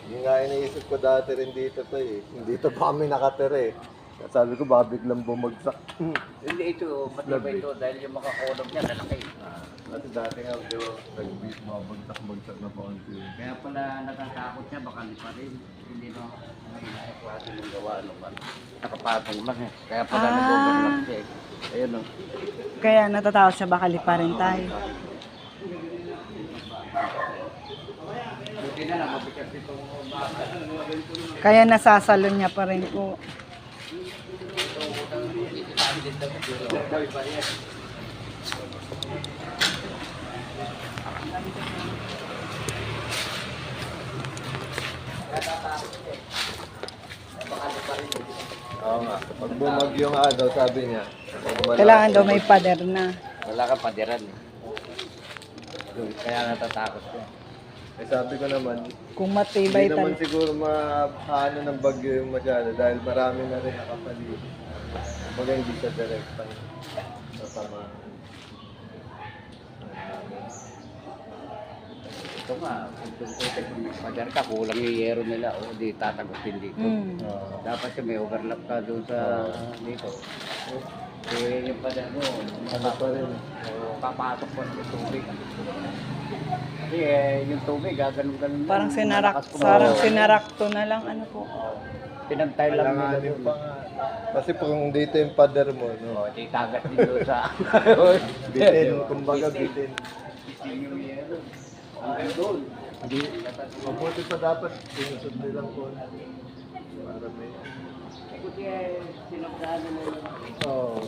Yung nga iniisip ko dati rin dito to eh. Dito pa kami nakatira eh. Sabi ko baka biglang bumagsak. Hindi ito, matibay ito dahil yung makakulog niya, lalaki. Kasi dati nga, di ba, nagbagsak na paunti. Kaya pala natatakot siya, baka pa rin. Hindi no, may klase ng gawa naman. Nakapatong lang eh. Kaya pala nag-overlap siya eh. Ayun no. Kaya natatakot siya baka liparin tayo. Buti na lang, mabigat itong bata. Kaya nasasalon niya pa rin po. Oo nga. Pag bumagyo nga daw, sabi niya. Kailangan daw may pader na. Wala kang padiran eh. Kaya natatakot siya. Eh sabi ko naman, Kung hindi matibay naman talaga. siguro maano ng bagyo yung masyado dahil marami na rin nakapaligid. Kumbaga hindi siya direktang nasama. Ito nga, kung padar ka, kulang yung yero nila. O di tatagutin dito. Mm. Dapat yung may overlap ka doon sa dito. Eh, yung padar mo, Ano pa rin. papasok mo ng tubig. Kasi yung tubig, ganun-ganun. Parang Malakas po. sinarakto na lang. Ano po? Pinagtay lang nila Kailanganin doon. pa nga. Kasi kung dito yung pader mo, no? O, di kagat din doon sa... Bitin, kumbaga bitin. Bitin yung yero. Hanggang doon. Mabuti pa dapat, sinusod nilang po. Para may... Eh, kasi sinagdaan mo. Oo.